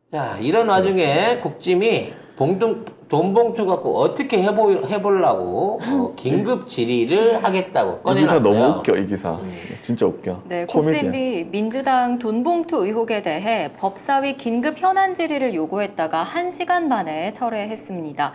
자, 이런 와중에 국짐이 돈 봉투 갖고 어떻게 해보려고 긴급 질의를 하겠다고 이 기사 꺼내놨어요. 너무 웃겨, 이 기사. 진짜 웃겨. 네, 코미디야. 국짐이 민주당 돈봉투 의혹에 대해 법사위 긴급 현안 질의를 요구했다가 1시간 만에 철회했습니다.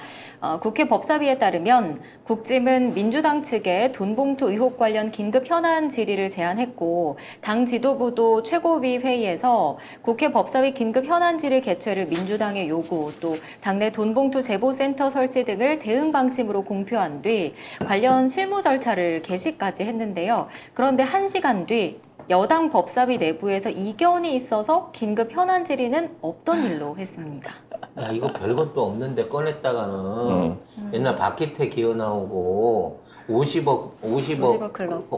국회 법사위에 따르면 국짐은 민주당 측에 돈봉투 의혹 관련 긴급 현안 질의를 제안했고 당 지도부도 최고위 회의에서 국회 법사위 긴급 현안 질의 개최를 민주당의 요구 또 당내 돈봉투 제보센터 설치 등을 대응 방침으로 공표한 뒤 관련 실무 절차를 개시까지 했는데요. 그런데 1시간 뒤 여당 법사위 내부에서 이견이 있어서 긴급 현안 질의는 없던 일로 했습니다. 야, 이거 별것도 없는데 꺼냈다가는 옛날 박희태 기어 나오고 50억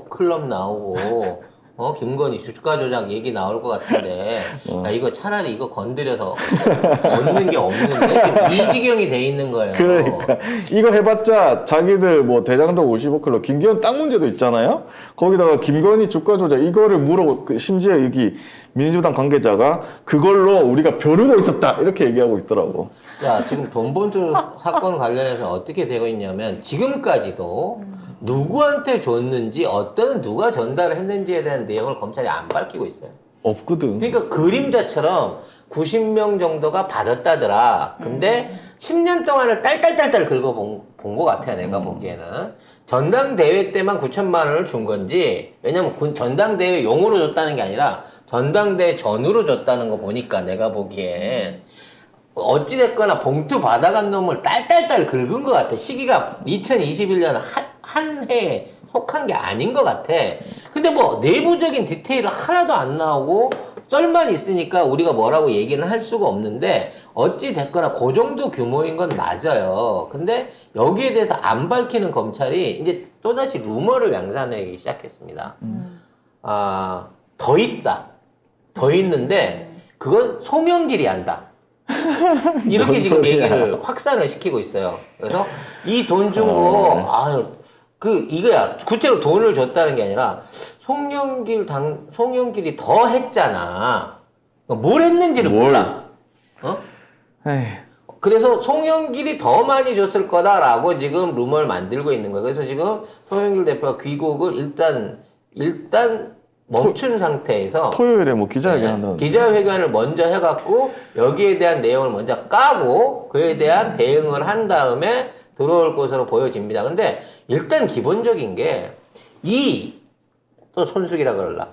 클럽 나오고 김건희 주가 조작 얘기 나올 것 같은데 야, 이거 차라리 이거 건드려서 얻는 게 없는데 이 지경이 돼 있는 거예요. 그러니까 이거 해봤자 자기들 뭐 대장동 50억 클럽 김기현 땅 문제도 있잖아요. 거기다가 김건희 주가 조작 이거를 물어보고 심지어 여기 민주당 관계자가 그걸로 우리가 벼르고 있었다 이렇게 얘기하고 있더라고. 자, 지금 돈봉투 사건 관련해서 어떻게 되고 있냐면 지금까지도 누구한테 줬는지 누가 전달을 했는지에 대한 내용을 검찰이 안 밝히고 있어요. 없거든. 그러니까 그림자처럼 90명 정도가 받았다더라. 근데 10년 동안을 딸딸딸딸 긁어본 것 같아요. 내가 보기에는. 전당대회 때만 9천만 원을 준 건지, 왜냐면 전당대회 용으로 줬다는 게 아니라 전당대회 전후로 줬다는 거 보니까 내가 보기엔 어찌됐거나 봉투 받아간 놈을 딸딸딸 긁은 것 같아. 시기가 2021년 한 해에 속한 게 아닌 것 같아. 근데 뭐 내부적인 디테일은 하나도 안 나오고 썰만 있으니까 우리가 뭐라고 얘기는 할 수가 없는데 어찌됐거나 그 정도 규모인 건 맞아요. 근데 여기에 대해서 안 밝히는 검찰이 이제 또다시 루머를 양산하기 시작했습니다. 더 있다. 더 있는데 그건 송영길이 한다. 이렇게 지금 소리야. 얘기를 확산을 시키고 있어요. 그래서 이 돈 준 거, 이거야. 구체로 돈을 줬다는 게 아니라, 송영길이 더 했잖아. 뭘 했는지를 몰라. 에이. 그래서 송영길이 더 많이 줬을 거다라고 지금 루머를 만들고 있는 거예요. 그래서 지금 송영길 대표가 귀국을 일단 멈춘 상태에서 토요일에 뭐 기자회견 한다는. 기자회견을 먼저 해갖고 여기에 대한 내용을 먼저 까고 그에 대한 대응을 한 다음에 들어올 것으로 보여집니다. 근데 일단 기본적인 게 또 손숙이라 그럴라.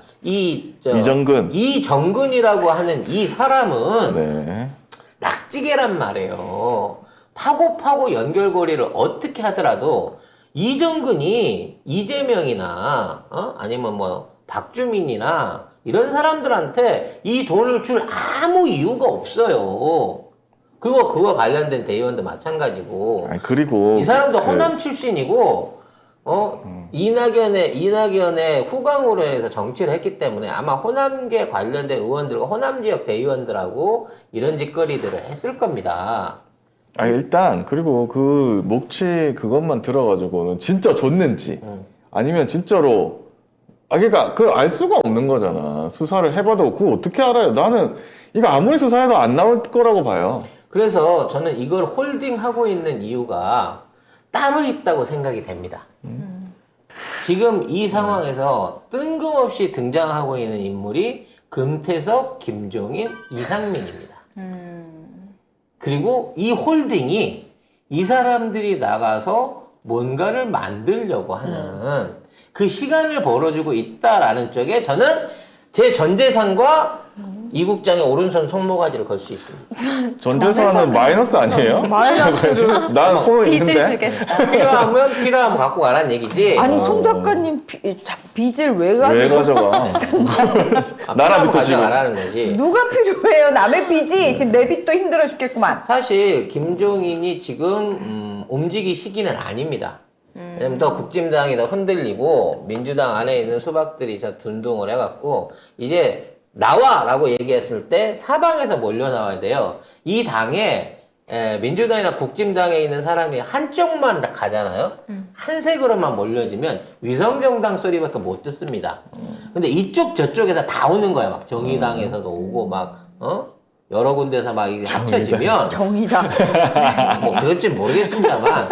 이정근이라고 하는 이 사람은 네. 낙지계란 말이에요. 파고 연결고리를 어떻게 하더라도 이정근이 이재명이나 아니면 뭐 박주민이나 이런 사람들한테 이 돈을 줄 아무 이유가 없어요. 그리고 그와 관련된 대의원도 마찬가지고. 그리고 이 사람도 호남 출신이고 이낙연의 후광으로 해서 정치를 했기 때문에 아마 호남계 관련된 의원들과 호남 지역 대의원들하고 이런 짓거리들을 했을 겁니다. 일단 그리고 그 몫치 그것만 들어가지고는 진짜 줬는지 아니면 진짜로 그러니까 그걸 알 수가 없는 거잖아. 수사를 해봐도 그거 어떻게 알아요? 나는 이거 아무리 수사해도 안 나올 거라고 봐요. 그래서 저는 이걸 홀딩하고 있는 이유가 따로 있다고 생각이 됩니다. 지금 이 상황에서 뜬금없이 등장하고 있는 인물이 금태섭, 김종인, 이상민입니다. 그리고 이 홀딩이 이 사람들이 나가서 뭔가를 만들려고 하는 그 시간을 벌어주고 있다라는 쪽에 저는 제 전재산과 이 국장의 오른손 손모가지를 걸 수 있습니다. 전재산은 마이너스 아니에요? 마이너스를. 난 손을 빚을 있는데. 주겠다. 필요하면 갖고 가라는 얘기지. 아니 송 작가님 빚을 왜 왜 가지고 가져가? 나라 빚도 지금. 가져가라는 거지. 누가 필요해요? 남의 빚이 지금 내 빚도 힘들어 죽겠구만. 사실 김종인이 지금 움직일 시기는 아닙니다. 왜냐면 더 국진당이 더 흔들리고 민주당 안에 있는 수박들이 저 둔동을 해갖고 이제 나와라고 얘기했을 때 사방에서 몰려 나와야 돼요. 이 당에 민주당이나 국진당에 있는 사람이 한쪽만 가잖아요. 한 색으로만 몰려지면 위성정당 소리밖에 못 듣습니다. 근데 이쪽 저쪽에서 다 오는 거야. 막 정의당에서도 오고 막 여러 군데서 막 이게 합쳐지면 정의다. 뭐 그럴지 모르겠습니다만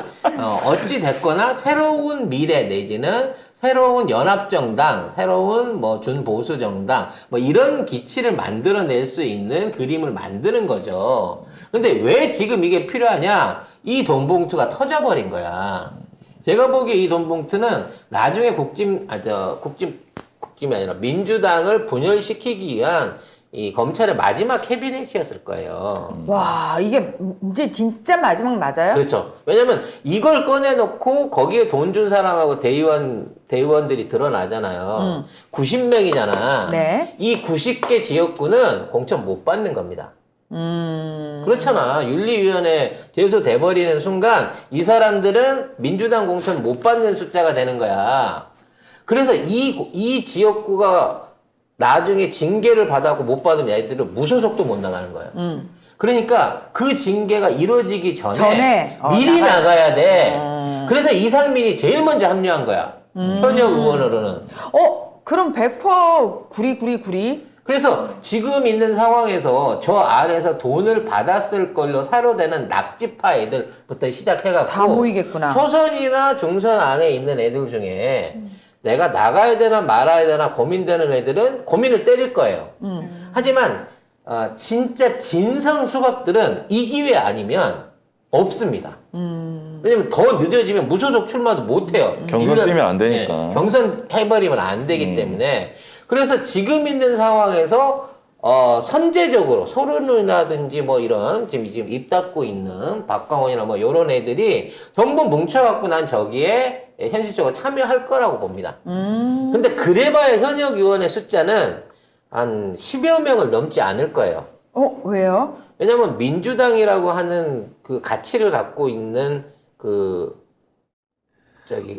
어찌 됐거나 새로운 미래 내지는 새로운 연합정당, 새로운 뭐 준보수정당 뭐 이런 기치를 만들어낼 수 있는 그림을 만드는 거죠. 근데 왜 지금 이게 필요하냐? 이 돈봉투가 터져버린 거야. 제가 보기에 이 돈봉투는 나중에 국짐이 아니라 민주당을 분열시키기 위한 이 검찰의 마지막 캐비넷이었을 거예요. 와, 이게 이제 진짜 마지막 맞아요? 그렇죠. 왜냐면 이걸 꺼내놓고 거기에 돈 준 사람하고 대의원들이 드러나잖아요. 90명이잖아. 네. 이 90개 지역구는 공천 못 받는 겁니다. 그렇잖아. 윤리위원회 제소돼 버리는 순간 이 사람들은 민주당 공천 못 받는 숫자가 되는 거야. 그래서 이 지역구가 나중에 징계를 받아고 못 받으면 얘들은 무소속도 못 나가는 거예요. 그러니까 그 징계가 이루어지기 전에 미리 나가야 돼. 그래서 이상민이 제일 먼저 합류한 거야. 현역 의원으로는. 그럼 100% 구리. 그래서 지금 있는 상황에서 저 아래에서 돈을 받았을 걸로 사료되는 낙지파 애들부터 시작해갖고 다 모이겠구나. 초선이나 중선 안에 있는 애들 중에 내가 나가야 되나 말아야 되나 고민되는 애들은 고민을 때릴 거예요. 하지만 진짜 진성 수박들은 이 기회 아니면 없습니다. 왜냐면 더 늦어지면 무소속 출마도 못해요. 경선 뛰면 안 되니까. 네, 경선 해버리면 안 되기 때문에. 그래서 지금 있는 상황에서 선제적으로 소론이라든지 뭐 이런 지금 입 닫고 있는 박광원이나 뭐 이런 애들이 전부 뭉쳐갖고 난 저기에 현실적으로 참여할 거라고 봅니다. 근데 그래봐야 현역 의원의 숫자는 한 10여 명을 넘지 않을 거예요. 왜요? 왜냐면 민주당이라고 하는 그 가치를 갖고 있는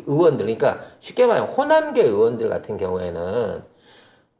의원들, 그러니까 쉽게 말하면 호남계 의원들 같은 경우에는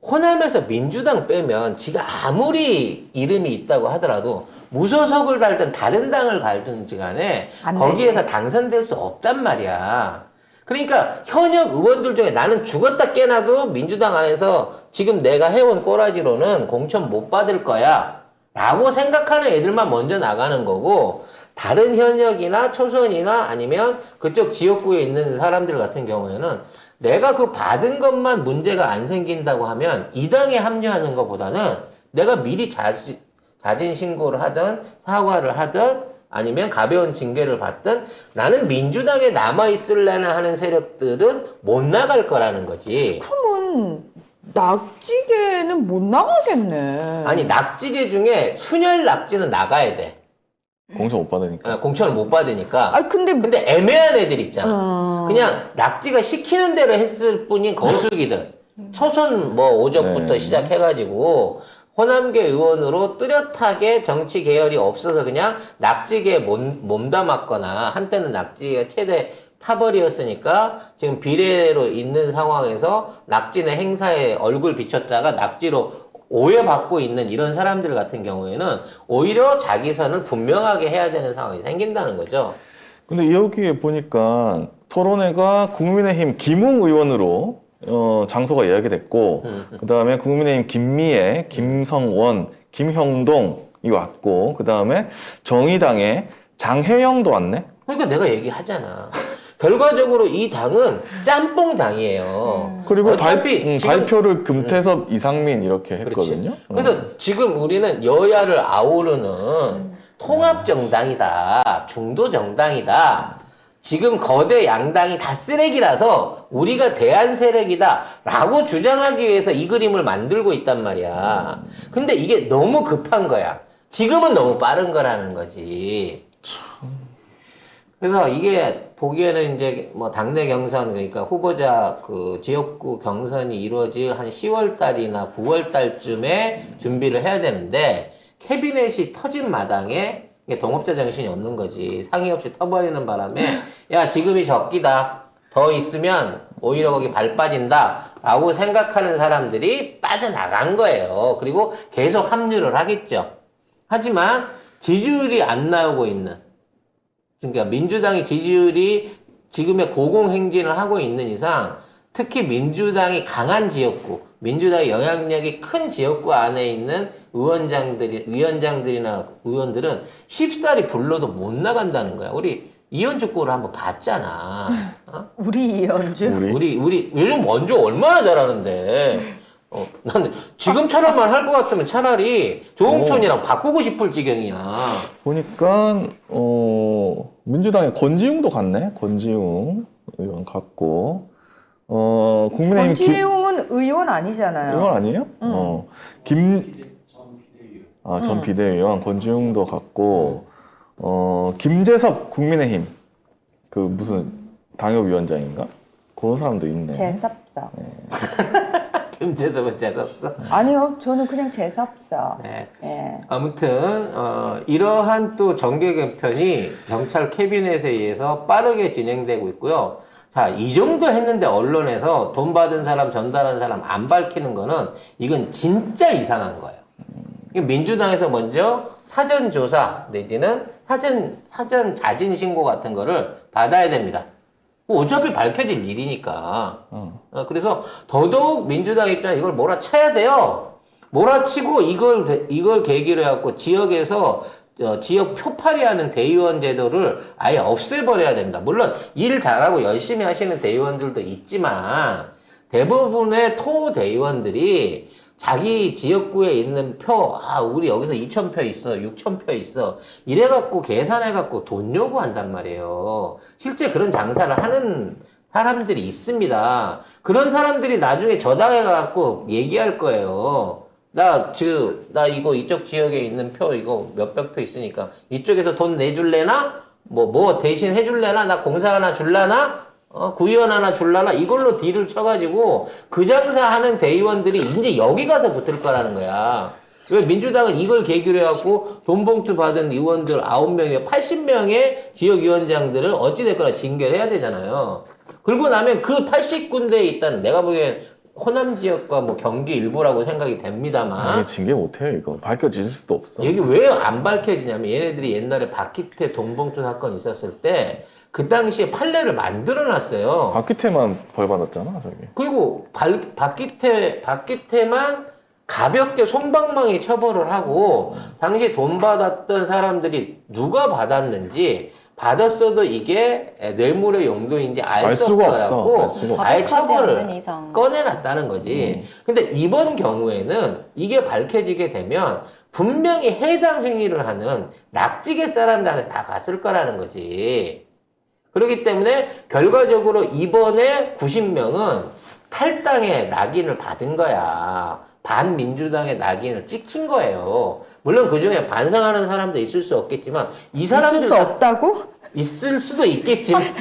호남에서 민주당 빼면 지가 아무리 이름이 있다고 하더라도 무소속을 달든 다른 당을 갈든지 간에 거기에서 당선될 수 없단 말이야. 그러니까 현역 의원들 중에 나는 죽었다 깨나도 민주당 안에서 지금 내가 해온 꼬라지로는 공천 못 받을 거야 라고 생각하는 애들만 먼저 나가는 거고, 다른 현역이나 초선이나 아니면 그쪽 지역구에 있는 사람들 같은 경우에는 내가 그 받은 것만 문제가 안 생긴다고 하면 이 당에 합류하는 것보다는 내가 미리 자진 신고를 하든 사과를 하든 아니면 가벼운 징계를 받든 나는 민주당에 남아있을래나 하는 세력들은 못 나갈 거라는 거지. 그러면 낙지계는 못 나가겠네. 아니, 낙지계 중에 순혈 낙지는 나가야 돼. 공천 못 받으니까. 공천을 못 받으니까. 근데 애매한 애들 있잖아. 그냥 낙지가 시키는 대로 했을 뿐인 거수기들. 초선 뭐 오적부터 네. 시작해가지고 호남계 의원으로 뚜렷하게 정치 계열이 없어서 그냥 낙지계에 몸담았거나, 한때는 낙지가 최대 파벌이었으니까 지금 비례로 있는 상황에서 낙지네 행사에 얼굴 비췄다가 낙지로 오해받고 있는 이런 사람들 같은 경우에는 오히려 자기 선을 분명하게 해야 되는 상황이 생긴다는 거죠. 근데 여기에 보니까 토론회가 국민의힘 김웅 의원으로 장소가 예약이 됐고, 그 다음에 국민의힘 김미애, 김성원, 김형동이 왔고, 그 다음에 정의당의 장혜영도 왔네? 그러니까 내가 얘기하잖아. 결과적으로 이 당은 짬뽕당이에요. 그리고 어차피 지금 발표를 금태섭, 이상민 이렇게 했거든요. 그래서 지금 우리는 여야를 아우르는 통합정당이다, 중도정당이다. 지금 거대 양당이 다 쓰레기라서 우리가 대안 세력이다 라고 주장하기 위해서 이 그림을 만들고 있단 말이야. 근데 이게 너무 급한 거야. 지금은 너무 빠른 거라는 거지. 그래서 이게 보기에는 이제 뭐 당내 경선, 그러니까 후보자 그 지역구 경선이 이루어질 한 10월 달이나 9월 달쯤에 준비를 해야 되는데, 캐비넷이 터진 마당에 이게 동업자 정신이 없는 거지. 상의 없이 터버리는 바람에 야, 지금이 적기다. 더 있으면 오히려 거기 발 빠진다 라고 생각하는 사람들이 빠져나간 거예요. 그리고 계속 합류를 하겠죠. 하지만 지지율이 안 나오고 있는, 그러니까 민주당의 지지율이 지금의 고공행진을 하고 있는 이상, 특히 민주당이 강한 지역구, 민주당의 영향력이 큰 지역구 안에 있는 위원장들이나 의원들은 쉽사리 불러도 못 나간다는 거야. 우리 이현주 꼴을 한번 봤잖아. 어? 우리 이현주. 우리 요즘 원조 얼마나 잘하는데. 난 지금처럼만 할 것 같으면 차라리 조홍천이랑 바꾸고 싶을 지경이야. 보니까 민주당의 권지웅도 갔네. 권지웅 의원 갔고 국민의힘 권지웅은 의원 아니잖아요. 의원 아니에요? 전 비대위원 권지웅도 갔고 김재섭 국민의힘 그 무슨 당협위원장인가? 그런 사람도 있네. 재섭서. 김재섭은 재수없어. 아니요, 저는 그냥 재섭서. 네. 예. 아무튼 이러한 또 정계 개편이 경찰 캐비넷에 의해서 빠르게 진행되고 있고요. 자, 이 정도 했는데 언론에서 돈 받은 사람, 전달한 사람 안 밝히는 거는 이건 진짜 이상한 거예요. 민주당에서 먼저 사전 조사 내지는 사전 자진 신고 같은 거를 받아야 됩니다. 어차피 밝혀질 일이니까. 그래서 더더욱 민주당 입장에 이걸 몰아쳐야 돼요. 몰아치고 이걸 계기로 해갖고 지역에서 지역 표파리하는 대의원 제도를 아예 없애버려야 됩니다. 물론 일 잘하고 열심히 하시는 대의원들도 있지만 대부분의 토 대의원들이 자기 지역구에 있는 표, 우리 여기서 2,000표 있어, 6,000표 있어. 이래갖고 계산해갖고 돈 요구한단 말이에요. 실제 그런 장사를 하는 사람들이 있습니다. 그런 사람들이 나중에 저당해갖고 얘기할 거예요. 나 이거 이쪽 지역에 있는 표, 이거 몇백 표 있으니까 이쪽에서 돈 내줄래나? 뭐 대신 해줄래나? 나 공사 하나 줄라나? 구의원 하나 줄라나? 이걸로 딜을 쳐가지고 그 장사하는 대의원들이 이제 여기 가서 붙을 거라는 거야. 왜 민주당은 이걸 계기로 해갖고 돈 봉투 받은 의원들 9명에 80명의 지역위원장들을 어찌됐거나 징계를 해야 되잖아요. 그러고 나면 그 80군데에 있다는 내가 보기엔 호남 지역과 뭐 경기 일부라고 생각이 됩니다만 이게 징계 못해요. 이거 밝혀질 수도 없어. 이게 왜 안 밝혀지냐면 얘네들이 옛날에 박기태 돈봉투 사건 있었을 때 그 당시에 판례를 만들어 놨어요. 박기태만 벌 받았잖아, 저기. 그리고 박기태만 가볍게 솜방망이 처벌을 하고 당시에 돈 받았던 사람들이 누가 받았는지 받았어도 이게 뇌물의 용도인지 알 수 수가 없어갖고 없어. 아예 자백하지 않는 처벌을 이상. 꺼내놨다는 거지. 근데 이번 경우에는 이게 밝혀지게 되면 분명히 해당 행위를 하는 낙지계 사람들한테 다 갔을 거라는 거지. 그렇기 때문에 결과적으로 이번에 90명은 탈당의 낙인을 받은 거야. 반민주당의 낙인을 찍힌 거예요. 물론 그 중에 반성하는 사람도 있을 수 없겠지만 이 사람들 있을 수 없다고? 있을 수도 있겠지만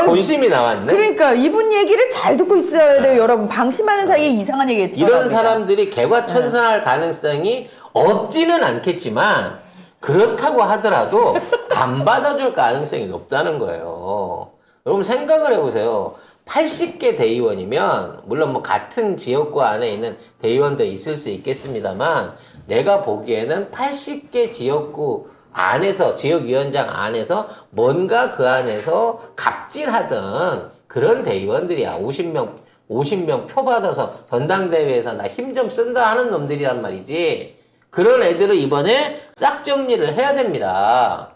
본심이 나왔네. 그러니까 이분 얘기를 잘 듣고 있어야 돼요, 여러분. 방심하는 사이에 이상한 얘기 했죠. 이런 사람들이 개과천선할 가능성이 없지는 않겠지만 그렇다고 하더라도 안 받아줄 가능성이 높다는 거예요. 여러분 생각을 해보세요. 80개 대의원이면 물론 뭐 같은 지역구 안에 있는 대의원도 있을 수 있겠습니다만 내가 보기에는 80개 지역구 안에서 지역위원장 안에서 뭔가 그 안에서 갑질하던 그런 대의원들이야. 50명 표 받아서 전당대회에서 나 힘 좀 쓴다 하는 놈들이란 말이지. 그런 애들을 이번에 싹 정리를 해야 됩니다.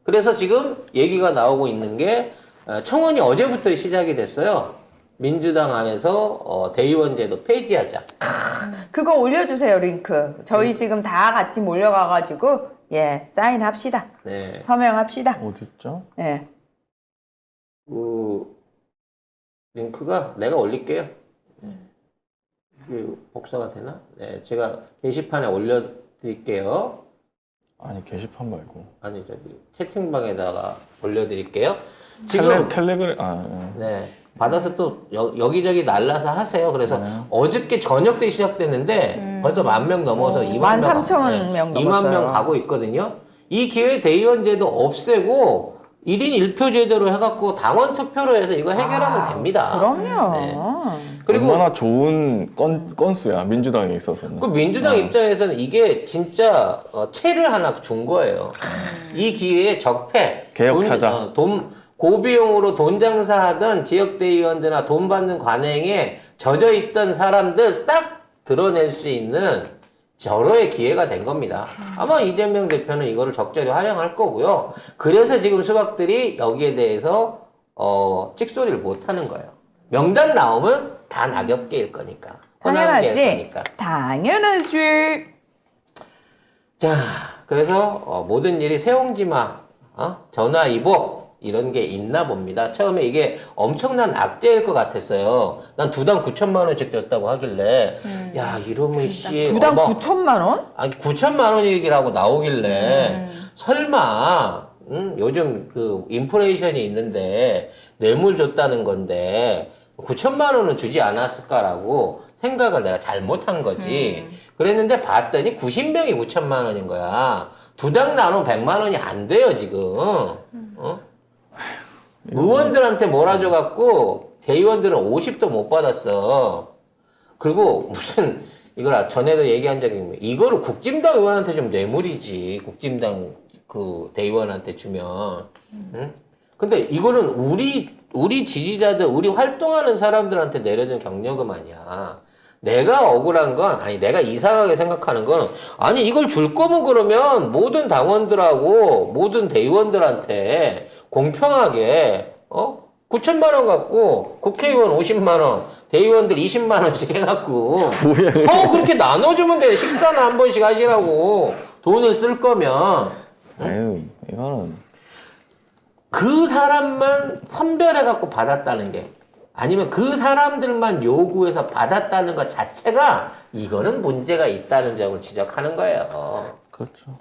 그래서 지금 얘기가 나오고 있는 게 청원이 어제부터 시작이 됐어요. 민주당 안에서 대의원 제도 폐지하자. 그거 올려주세요, 링크. 저희 지금 다 같이 몰려가가지고 사인합시다. 네. 서명합시다. 어딨죠? 예. 그 링크가 내가 올릴게요. 이게 복사가 되나? 네, 제가 게시판에 올려드릴게요. 아니, 게시판 말고. 아니 저기 채팅방에다가 올려드릴게요. 지금 텔레그램, 네 받아서 또 여기저기 날라서 하세요. 그래서 어저께 저녁 때 시작됐는데 벌써 10,000명 넘어서 2만 13,000명 2만 넘었어요. 명 가고 있거든요. 이 기회에 대의원제도 없애고 1인 1표 제도로 해갖고 당원 투표로 해서 이거 해결하면 됩니다. 그럼요. 네. 그리고 얼마나 좋은 건수야, 민주당에 있어서는. 그 민주당 입장에서는 이게 진짜 채를 하나 준 거예요. 이 기회에 적폐, 개혁하자. 고비용으로 돈 장사하던 지역대의원들이나 돈 받는 관행에 젖어 있던 사람들 싹 드러낼 수 있는 절호의 기회가 된 겁니다. 아마 이재명 대표는 이거를 적절히 활용할 거고요. 그래서 지금 수박들이 여기에 대해서 찍소리를 못 하는 거예요. 명단 나오면 다 낙엽게일 거니까. 당연하지. 당연하지. 자, 그래서 모든 일이 세옹지마, 전화위복 이런 게 있나 봅니다. 처음에 이게 엄청난 악재일 것 같았어요. 난 두 당 9천만 원씩 줬다고 하길래 야 이러면 씨 두당 9천만 원? 아니 9천만 원 얘기라고 나오길래 설마 요즘 그 인플레이션이 있는데 뇌물 줬다는 건데 9천만 원은 주지 않았을까라고 생각을 내가 잘못한 거지. 그랬는데 봤더니 90명이 9천만 원인 거야. 두 당 나누면 100만 원이 안 돼요 지금. 의원들한테 몰아줘갖고 대의원들은 50도 못 받았어. 그리고 무슨 이걸 전에도 얘기한 적이 있는데 이거를 국진당 의원한테 좀 뇌물이지. 국진당 그 대의원한테 주면. 응? 근데 이거는 우리 지지자들, 우리 활동하는 사람들한테 내려준 경력금 아니야. 내가 억울한 건, 아니, 내가 이상하게 생각하는 건, 아니, 이걸 줄 거면 그러면 모든 당원들하고 모든 대의원들한테 공평하게, 9천만 원 갖고 국회의원 50만 원, 대의원들 20만 원씩 해갖고, 그렇게 나눠주면 돼. 식사나 한 번씩 하시라고. 돈을 쓸 거면. 아유, 이거는. 그 사람만 선별해갖고 받았다는 게 아니면 그 사람들만 요구해서 받았다는 것 자체가 이거는 문제가 있다는 점을 지적하는 거예요. 그렇죠.